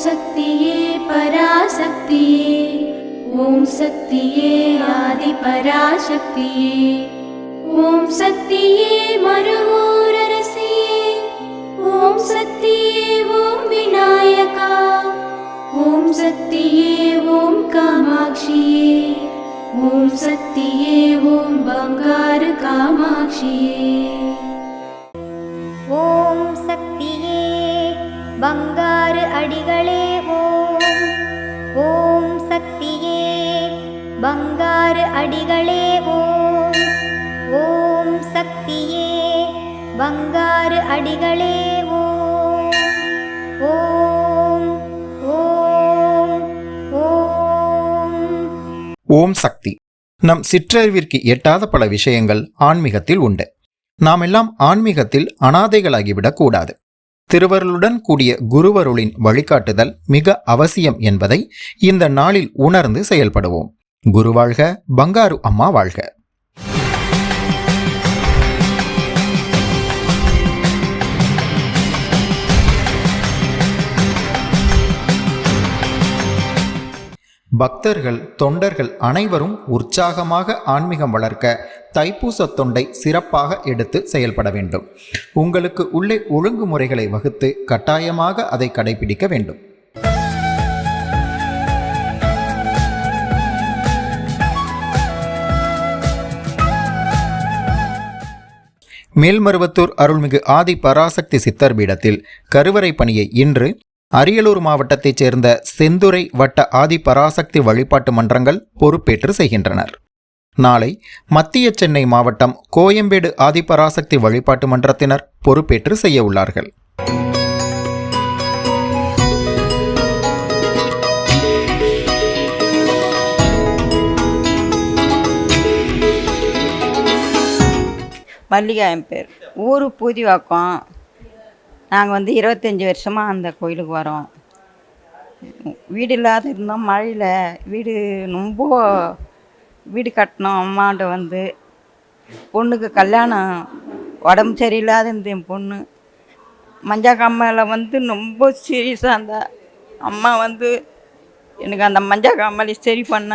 சக்தியே பராசக்தியே, ஓம் சக்தியே ஆதி பராசக்தியே, ஓம் சக்தியே மருவூரரசியே, ஓம் சக்தியே ஓம் விநாயகா, ஓம் சக்தியே ஓம் காமாட்சியே, ஓம் சக்தியே ஓம் பங்காரு காமாட்சியே. ஓம் சக்தியே பங்காரு அடிகளே ஓம், ஓம் சக்தியே பங்காரு அடிகளே ஓம், ஓம் சக்தியே பங்காரு அடிகளே ஓம், ஓம் ஓம் ஓம். ஓம் சக்தி. நம் சிற்றறிவிற்கு எட்டாத பல விஷயங்கள் ஆன்மீகத்தில் உண்டு. நாம் எல்லாம் ஆன்மீகத்தில் அனாதைகளாகிவிடக் கூடாது. திருவருளுடன் கூடிய குருவருளின் வழிகாட்டுதல் மிக அவசியம் என்பதை இந்த நாளில் உணர்ந்து செயல்படுவோம். குரு வாழ்க, பங்காரு அம்மா வாழ்க. பக்தர்கள், தொண்டர்கள் அனைவரும் உற்சாகமாக ஆன்மீகம் வளர்க்க தைப்பூச தொண்டை சிறப்பாக எடுத்து செயல்பட வேண்டும். உங்களுக்கு உள்ளே ஒழுங்குமுறைகளை வகுத்து கட்டாயமாக அதை கடைபிடிக்க வேண்டும். மேல்மருவத்தூர் அருள்மிகு ஆதி பராசக்தி சித்தர் பீடத்தில் கருவறை பணியை இன்று அரியலூர் மாவட்டத்தைச் சேர்ந்த செந்துறை வட்ட ஆதி பராசக்தி வழிபாட்டு மன்றங்கள் பொறுப்பேற்று செய்கின்றனர். நாளை மத்திய சென்னை மாவட்டம் கோயம்பேடு ஆதி பராசக்தி வழிபாட்டு மன்றத்தினர் பொறுப்பேற்று செய்ய உள்ளார்கள். மல்லிகா என் பேர். ஊர் பூதிவாக்கம். நாங்கள் 25 வருஷமாக அந்த கோயிலுக்கு வரோம். வீடு இல்லாத இருந்தோம். மழையில் ரொம்ப வீடு கட்டினோம். அம்மாட்ட பொண்ணுக்கு கல்யாணம், உடம்பு சரியில்லாத இருந்த என் பொண்ணு மஞ்சா காமலை ரொம்ப சீரியஸாக இருந்தா. அம்மா எனக்கு அந்த மஞ்சா காமலை சரி பண்ண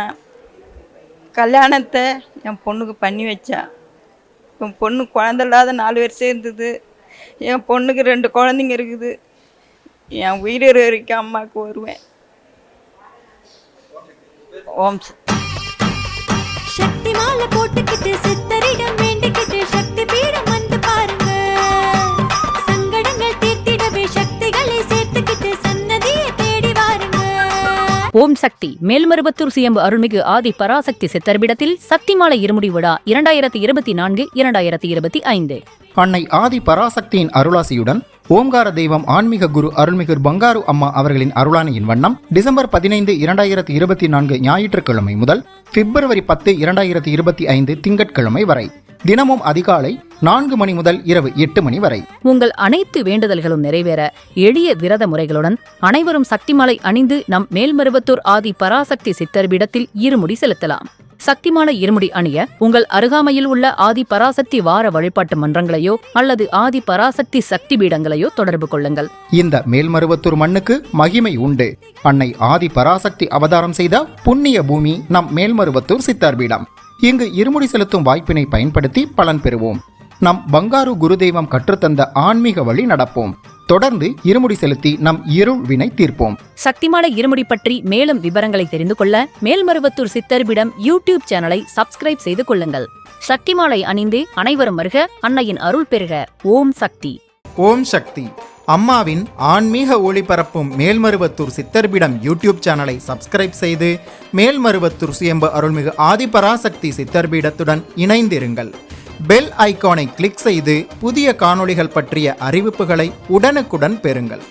கல்யாணத்தை என் பொண்ணுக்கு பண்ணி வச்சா. என் பொண்ணு குழந்தை இல்லாத 4 வருஷம் இருந்தது. என் பொண்ணுக்கு 2 குழந்தைங்க இருக்குது. என் உயிர் வரைக்கும் அம்மாவுக்கு வருவேன். ஓம் சக்தி மாலை போட்டுக்கிட்டு சித்தரிடம் வேண்டிக்கிட்டு சக்தி பீடம் வந்து பாருங்க. சங்கடங்கள் தீர்த்திடவே சக்திகளை சேர்த்துக்கிட்டு சன்னதியை தேடி வாருங்க. ஓம் சக்தி. மேல்மருவத்தூர் சுயம்பு அருள்மிகு ஆதி பராசக்தி சித்தர்பிடத்தில் சக்தி மாலை இருமுடி விழா 2024-2025. அன்னை ஆதி பராசக்தியின் அருளாசியுடன் ஓம்கார தெய்வம் ஆன்மீக குரு அருள்மிகு பங்காரு அம்மா அவர்களின் அருளானையின் வண்ணம் டிசம்பர் 15, 2024 ஞாயிற்றுக்கிழமை முதல் பிப்ரவரி 10, 2025 திங்கட்கிழமை வரை தினமும் அதிகாலை 4 மணி முதல் இரவு 8 மணி வரை உங்கள் அனைத்து வேண்டுதல்களும் நிறைவேற எளிய விரத முறைகளுடன் அனைவரும் சக்திமாலை அணிந்து நம் மேல்மருவத்தூர் ஆதி பராசக்தி சித்தர்பிடத்தில் இருமுடி செலுத்தலாம். சக்திமாலை இருமுடி அணிய உங்கள் அருகாமையில் உள்ள ஆதி பராசக்தி வார வழிபாட்டு மன்றங்களையோ அல்லது ஆதி பராசக்தி சக்தி பீடங்களையோ தொடர்பு கொள்ளுங்கள். இந்த மேல்மருவத்தூர் மண்ணுக்கு மகிமை உண்டு. அன்னை ஆதி பராசக்தி அவதாரம் செய்த புண்ணிய பூமி நம் மேல்மருவத்தூர் சித்தர் பீடம். இங்கு இருமுடி செலுத்தும் வாய்ப்பினை பயன்படுத்தி பலன் பெறுவோம். நம் பங்காரு குருதெய்வம் கற்றுத்தந்த ஆன்மீக வழி நடப்போம். தொடர்ந்து இருமுடி செலுத்தி நம் இருள் வினை தீர்ப்போம். சக்திமாலை இருமுடி பற்றி மேலும் விவரங்களை தெரிந்து கொள்ள மேல்மருவத்தூர் சித்தர்பிடம் யூடியூப் சேனலை சப்ஸ்கிரைப் செய்து கொள்ளுங்கள். சக்திமாலை அணிந்து அனைவரும் வருக, அன்னையின் அருள் பெறுக. ஓம் சக்தி. ஓம் சக்தி. அம்மாவின் ஆன்மீக ஒளிபரப்பும் மேல்மருவத்தூர் சித்தர்பிடம் யூடியூப் சேனலை சப்ஸ்கிரைப் செய்து மேல்மருவத்தூர் சுயம்பு அருள்மிகு ஆதிபராசக்தி சித்தர்பீடத்துடன் இணைந்திருங்கள். பெல் ஐகானை கிளிக் செய்து புதிய காணொளிகள் பற்றிய அறிவிப்புகளை உடனுக்குடன் பெறுங்கள்.